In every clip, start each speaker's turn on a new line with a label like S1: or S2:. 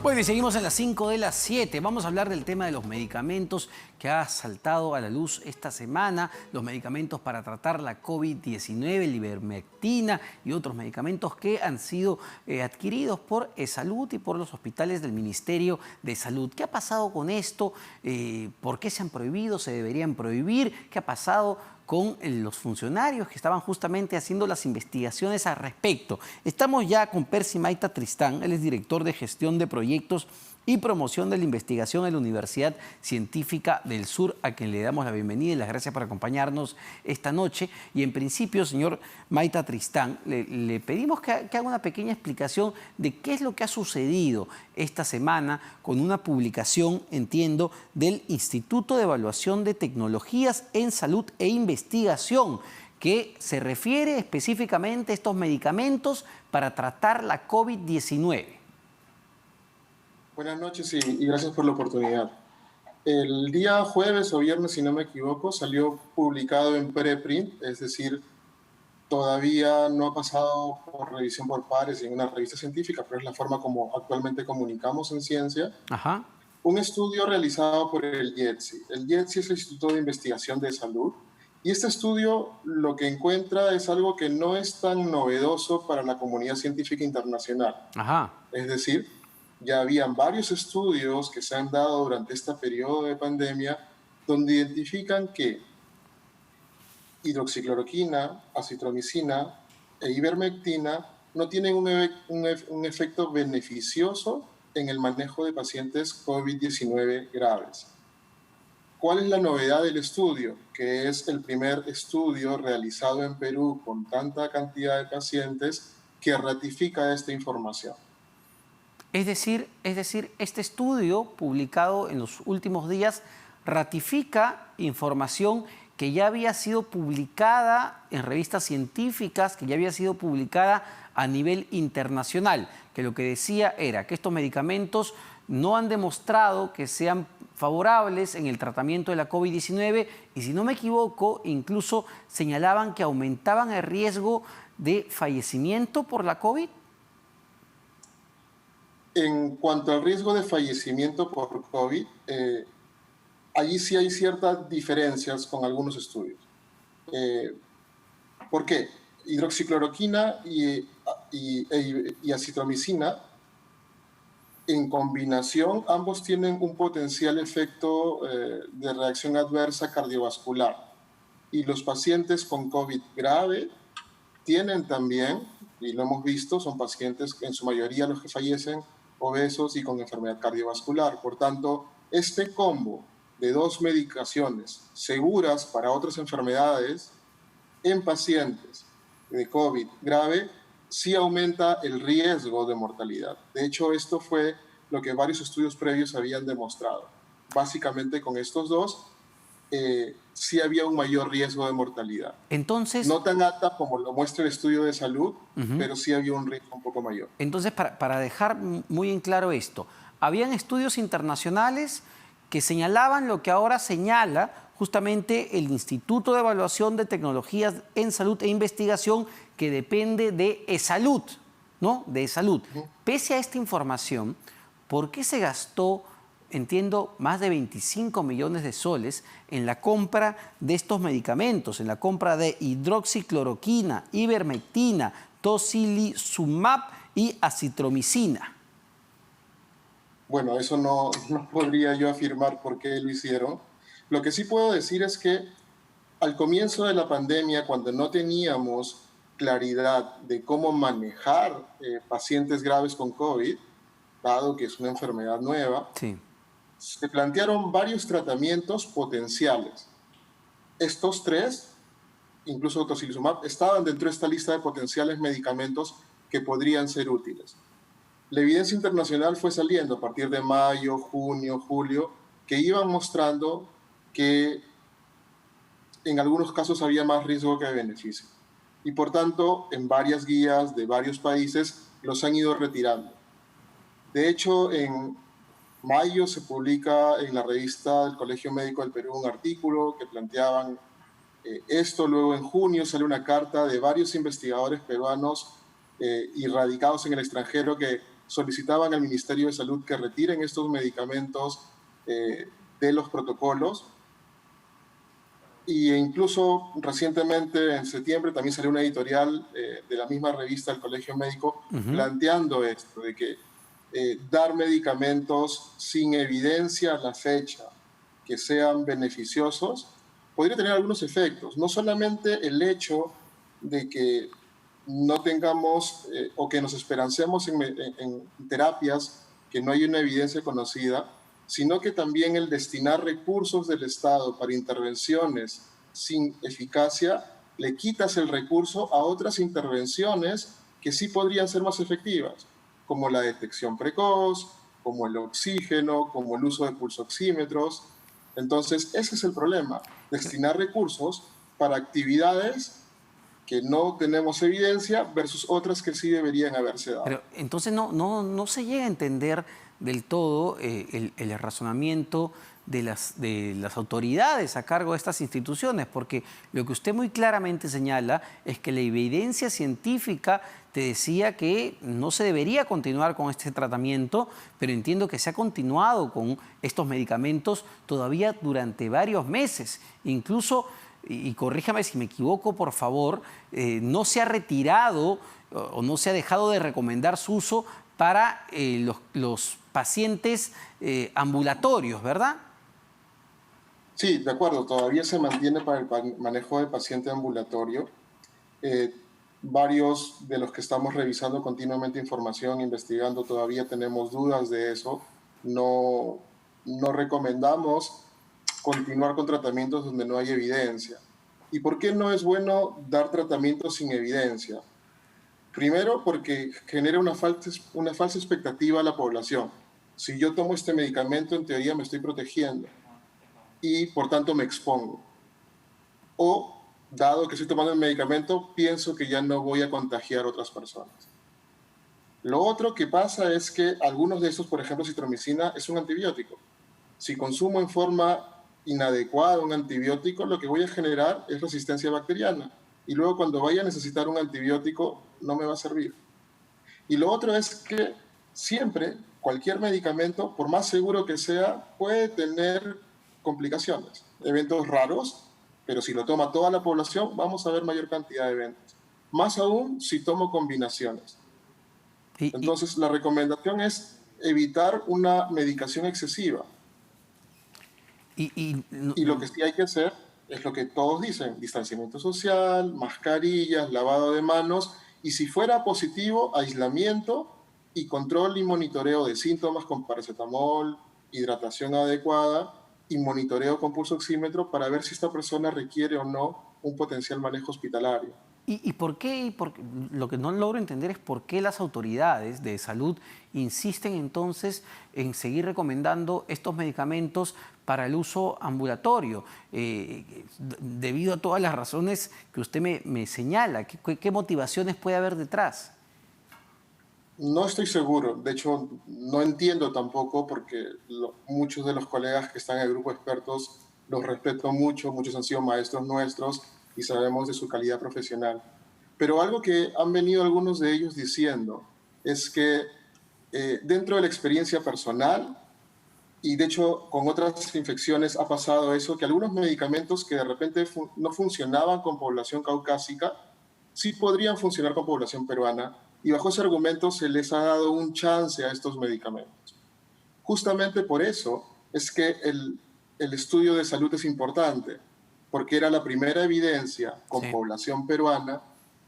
S1: Bueno, y seguimos en las 5 de las 7. Vamos a hablar del tema de los medicamentos que ha saltado a la luz esta semana. Los medicamentos para tratar la COVID-19, el ivermectina y otros medicamentos que han sido adquiridos por Salud y por los hospitales del Ministerio de Salud. ¿Qué ha pasado con esto? ¿Por qué se han prohibido? ¿Se deberían prohibir? ¿Qué ha pasado con los funcionarios que estaban justamente haciendo las investigaciones al respecto? Estamos ya con Percy Maita Tristán, él es director de gestión de proyectos y promoción de la investigación en la Universidad Científica del Sur, a quien le damos la bienvenida y las gracias por acompañarnos esta noche. Y en principio, señor Maita Tristán, le pedimos que haga una pequeña explicación de qué es lo que ha sucedido esta semana con una publicación, entiendo, del Instituto de Evaluación de Tecnologías en Salud e Investigación, que se refiere específicamente a estos medicamentos para tratar la COVID-19.
S2: Buenas noches y gracias por la oportunidad. El día jueves o viernes, si no me equivoco, salió publicado en preprint, es decir, todavía no ha pasado por revisión por pares en una revista científica, pero es la forma como actualmente comunicamos en ciencia.
S1: Ajá.
S2: Un estudio realizado por el IETSI. El IETSI es el Instituto de Investigación de Salud, y este estudio lo que encuentra es algo que no es tan novedoso para la comunidad científica internacional.
S1: Ajá.
S2: Es decir, ya habían varios estudios que se han dado durante este periodo de pandemia donde identifican que hidroxicloroquina, acitromicina e ivermectina no tienen un efecto beneficioso en el manejo de pacientes COVID-19 graves. ¿Cuál es la novedad del estudio? Que es el primer estudio realizado en Perú con tanta cantidad de pacientes que ratifica esta información.
S1: Es decir, este estudio publicado en los últimos días ratifica información que ya había sido publicada en revistas científicas, que ya había sido publicada a nivel internacional, que lo que decía era que estos medicamentos no han demostrado que sean favorables en el tratamiento de la COVID-19 y, si no me equivoco, incluso señalaban que aumentaban el riesgo de fallecimiento por la COVID.
S2: En cuanto al riesgo de fallecimiento por COVID, allí sí hay ciertas diferencias con algunos estudios. ¿Por qué? Hidroxicloroquina y acitromicina, en combinación, ambos tienen un potencial efecto de reacción adversa cardiovascular. Y los pacientes con COVID grave tienen también, y lo hemos visto, son pacientes, en su mayoría los que fallecen, obesos y con enfermedad cardiovascular. Por tanto, este combo de dos medicaciones seguras para otras enfermedades en pacientes de COVID grave sí aumenta el riesgo de mortalidad. De hecho, esto fue lo que varios estudios previos habían demostrado. Básicamente, con estos dos, sí había un mayor riesgo de mortalidad.
S1: Entonces,
S2: no tan alta como lo muestra el estudio de salud, pero sí había un riesgo un poco mayor.
S1: Entonces, para dejar muy en claro esto, habían estudios internacionales que señalaban lo que ahora señala justamente el Instituto de Evaluación de Tecnologías en Salud e Investigación, que depende de Salud, ¿no? De Salud. Pese a esta información, ¿por qué se gastó, entiendo, más de 25 millones de soles en la compra de estos medicamentos, en la compra de hidroxicloroquina, ivermectina, tocilizumab y acitromicina?
S2: Bueno, eso no podría yo afirmar por qué lo hicieron. Lo que sí puedo decir es que al comienzo de la pandemia, cuando no teníamos claridad de cómo manejar pacientes graves con COVID, dado que es una enfermedad nueva,
S1: Sí.
S2: se plantearon varios tratamientos potenciales. Estos tres, incluso tocilizumab, estaban dentro de esta lista de potenciales medicamentos que podrían ser útiles. La evidencia internacional fue saliendo a partir de mayo, junio, julio, que iban mostrando que en algunos casos había más riesgo que beneficio. Y por tanto, en varias guías de varios países los han ido retirando. De hecho, en mayo se publica en la revista del Colegio Médico del Perú un artículo que planteaban esto. Luego en junio sale una carta de varios investigadores peruanos y radicados en el extranjero que solicitaban al Ministerio de Salud que retiren estos medicamentos de los protocolos. Y incluso recientemente, en septiembre, también salió una editorial de la misma revista del Colegio Médico planteando esto, de que dar medicamentos sin evidencia a la fecha que sean beneficiosos podría tener algunos efectos. No solamente el hecho de que no tengamos o que nos esperancemos en terapias que no hay una evidencia conocida, sino que también el destinar recursos del Estado para intervenciones sin eficacia, le quitas el recurso a otras intervenciones que sí podrían ser más efectivas, como la detección precoz, como el oxígeno, como el uso de pulsoxímetros. Entonces, ese es el problema, destinar recursos para actividades que no tenemos evidencia versus otras que sí deberían haberse dado.
S1: Pero entonces no se llega a entender del todo el razonamiento de las autoridades a cargo de estas instituciones, porque lo que usted muy claramente señala es que la evidencia científica te decía que no se debería continuar con este tratamiento, pero entiendo que se ha continuado con estos medicamentos todavía durante varios meses. Incluso, y corríjame si me equivoco, por favor, no se ha retirado o no se ha dejado de recomendar su uso para los pacientes ambulatorios, ¿verdad?
S2: Sí, de acuerdo, todavía se mantiene para el manejo del paciente ambulatorio. Varios de los que estamos revisando continuamente información, investigando, todavía tenemos dudas de eso. No recomendamos continuar con tratamientos donde no hay evidencia. ¿Y por qué no es bueno dar tratamientos sin evidencia? Primero, porque genera una falsa expectativa a la población. Si yo tomo este medicamento, en teoría me estoy protegiendo y por tanto me expongo. O, dado que estoy tomando el medicamento, pienso que ya no voy a contagiar a otras personas. Lo otro que pasa es que algunos de estos, por ejemplo, citromicina, es un antibiótico. Si consumo en forma inadecuada un antibiótico, lo que voy a generar es resistencia bacteriana. Y luego cuando vaya a necesitar un antibiótico, no me va a servir. Y lo otro es que siempre, cualquier medicamento, por más seguro que sea, puede tener complicaciones, eventos raros, pero si lo toma toda la población, vamos a ver mayor cantidad de eventos. Más aún si tomo combinaciones. Entonces, la recomendación es evitar una medicación excesiva. Y lo que sí hay que hacer es lo que todos dicen: distanciamiento social, mascarillas, lavado de manos, y si fuera positivo, aislamiento y control y monitoreo de síntomas con paracetamol, hidratación adecuada y monitoreo con pulsoxímetro para ver si esta persona requiere o no un potencial manejo hospitalario.
S1: ¿Y por qué? Lo que no logro entender es por qué las autoridades de salud insisten entonces en seguir recomendando estos medicamentos para el uso ambulatorio, debido a todas las razones que usted me señala. ¿Qué motivaciones puede haber detrás?
S2: No estoy seguro, de hecho no entiendo tampoco, porque muchos de los colegas que están en el grupo de expertos los respeto mucho, muchos han sido maestros nuestros y sabemos de su calidad profesional. Pero algo que han venido algunos de ellos diciendo es que dentro de la experiencia personal, y de hecho con otras infecciones ha pasado eso, que algunos medicamentos que de repente no funcionaban con población caucásica, sí podrían funcionar con población peruana, y bajo ese argumento se les ha dado un chance a estos medicamentos. Justamente por eso es que el estudio de salud es importante, porque era la primera evidencia con población peruana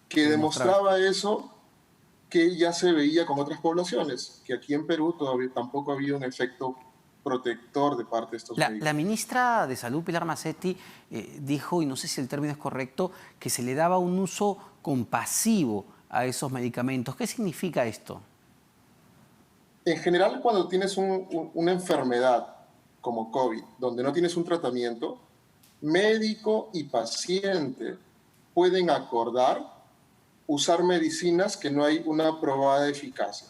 S2: que demostraba eso, que ya se veía con otras poblaciones, que aquí en Perú todavía tampoco había un efecto protector de parte de estos medicamentos.
S1: La ministra de Salud, Pilar Mazzetti, dijo, y no sé si el término es correcto, que se le daba un uso compasivo a esos medicamentos. ¿Qué significa esto?
S2: En general, cuando tienes una enfermedad como COVID, donde no tienes un tratamiento, médico y paciente pueden acordar usar medicinas que no hay una probada eficacia.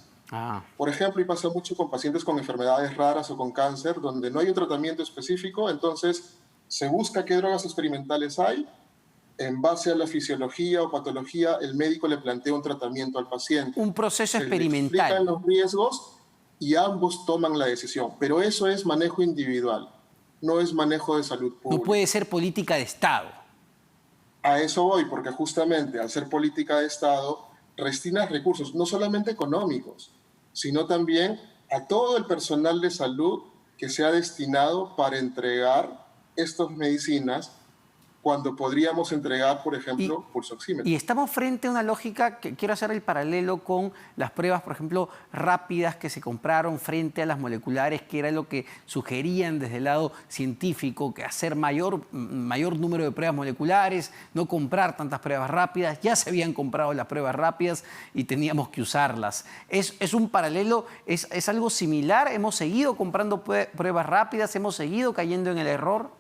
S2: Por ejemplo, y pasa mucho con pacientes con enfermedades raras o con cáncer, donde no hay un tratamiento específico, entonces se busca qué drogas experimentales hay en base a la fisiología o patología, el médico le plantea un tratamiento al paciente.
S1: Un proceso
S2: Se le explican
S1: experimental.
S2: los riesgos y ambos toman la decisión. Pero eso es manejo individual, no es manejo de salud
S1: No
S2: pública.
S1: puede ser política de Estado.
S2: A eso voy, porque justamente al ser política de Estado, restinas recursos, no solamente económicos, sino también a todo el personal de salud que se ha destinado para entregar estas medicinas cuando podríamos entregar, por ejemplo, pulsoxímetros.
S1: Y estamos frente a una lógica que quiero hacer el paralelo con las pruebas, por ejemplo, rápidas que se compraron frente a las moleculares, que era lo que sugerían desde el lado científico, que hacer mayor número de pruebas moleculares, no comprar tantas pruebas rápidas. Ya se habían comprado las pruebas rápidas y teníamos que usarlas. ¿Es un paralelo? ¿Es algo similar? ¿Hemos seguido comprando pruebas rápidas? ¿Hemos seguido cayendo en el error?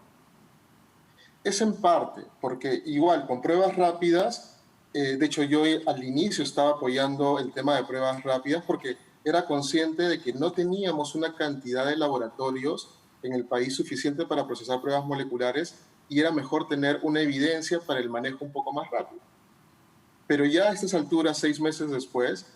S2: Es en parte, porque igual con pruebas rápidas, de hecho yo al inicio estaba apoyando el tema de pruebas rápidas porque era consciente de que no teníamos una cantidad de laboratorios en el país suficiente para procesar pruebas moleculares y era mejor tener una evidencia para el manejo un poco más rápido. Pero ya a estas alturas, 6 meses después,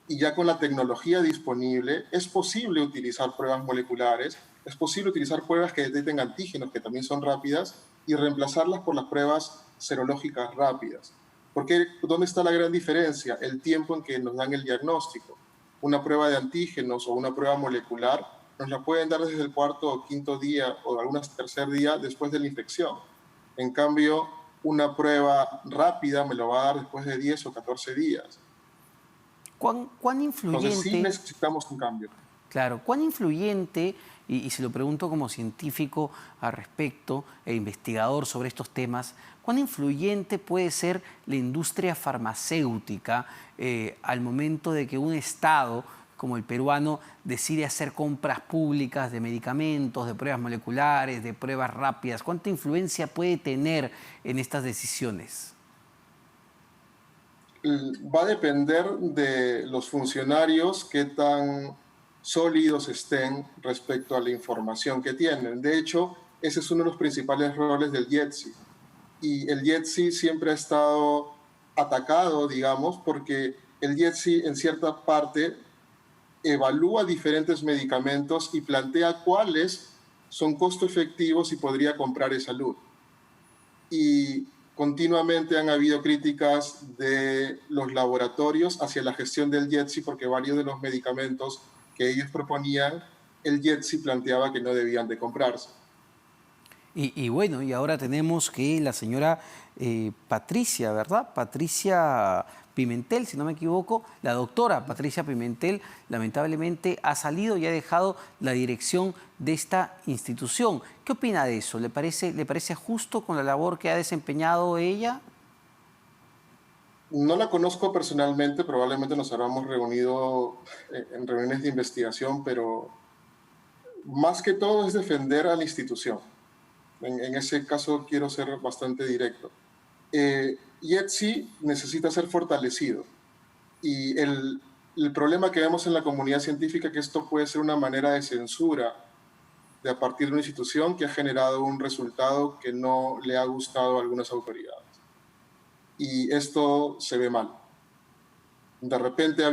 S2: y ya con la tecnología disponible, es posible utilizar pruebas moleculares, es posible utilizar pruebas que detecten antígenos, que también son rápidas, y reemplazarlas por las pruebas serológicas rápidas. Porque ¿dónde está la gran diferencia? El tiempo en que nos dan el diagnóstico. Una prueba de antígenos o una prueba molecular nos la pueden dar desde el 4º o 5º día o algunas tercer día después de la infección. En cambio, una prueba rápida me lo va a dar después de 10 o 14 días.
S1: ¿Cuán influyente?
S2: Entonces sí necesitamos un cambio.
S1: Claro, ¿cuán influyente, y se lo pregunto como científico al respecto e investigador sobre estos temas, cuán influyente puede ser la industria farmacéutica al momento de que un Estado como el peruano decide hacer compras públicas de medicamentos, de pruebas moleculares, de pruebas rápidas? ¿Cuánta influencia puede tener en estas decisiones?
S2: Va a depender de los funcionarios qué tan sólidos estén respecto a la información que tienen. De hecho, ese es uno de los principales roles del IETSI. Y el IETSI siempre ha estado atacado, digamos, porque el IETSI en cierta parte evalúa diferentes medicamentos y plantea cuáles son costo efectivos y podría comprar esa salud. Y continuamente han habido críticas de los laboratorios hacia la gestión del IETSI porque varios de los medicamentos que ellos proponían, el IETSI planteaba que no debían de comprarse.
S1: Y bueno, y ahora tenemos que la señora Patricia, ¿verdad? Patricia Pimentel, si no me equivoco, la doctora Patricia Pimentel, lamentablemente ha salido y ha dejado la dirección de esta institución. ¿Qué opina de eso? ¿Le parece justo con la labor que ha desempeñado ella?
S2: No la conozco personalmente, probablemente nos habremos reunido en reuniones de investigación, pero más que todo es defender a la institución. En ese caso quiero ser bastante directo. IETSI necesita ser fortalecido y el problema que vemos en la comunidad científica es que esto puede ser una manera de censura de a partir de una institución que ha generado un resultado que no le ha gustado a algunas autoridades. Y esto se ve mal. De repente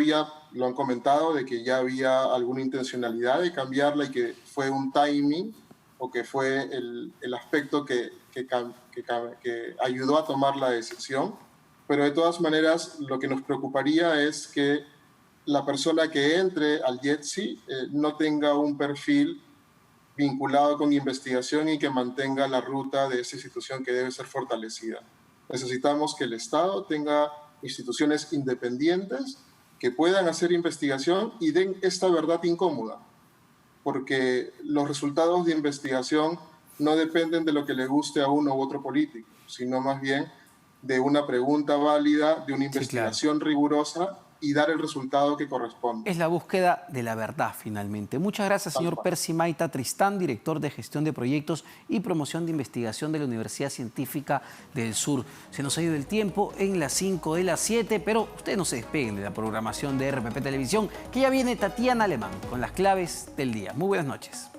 S2: lo han comentado, de que ya había alguna intencionalidad de cambiarla y que fue un timing o que fue el aspecto que ayudó a tomar la decisión. Pero de todas maneras, lo que nos preocuparía es que la persona que entre al IETSI no tenga un perfil vinculado con investigación y que mantenga la ruta de esa institución que debe ser fortalecida. Necesitamos que el Estado tenga instituciones independientes que puedan hacer investigación y den esta verdad incómoda, porque los resultados de investigación no dependen de lo que le guste a uno u otro político, sino más bien de una pregunta válida, de una investigación rigurosa y dar el resultado que corresponde.
S1: Es la búsqueda de la verdad, finalmente. Muchas gracias, señor Percy Maita Tristán, director de Gestión de Proyectos y Promoción de Investigación de la Universidad Científica del Sur. Se nos ha ido el tiempo en las 5 de las 7, pero ustedes no se despeguen de la programación de RPP Televisión, que ya viene Tatiana Alemán con las claves del día. Muy buenas noches.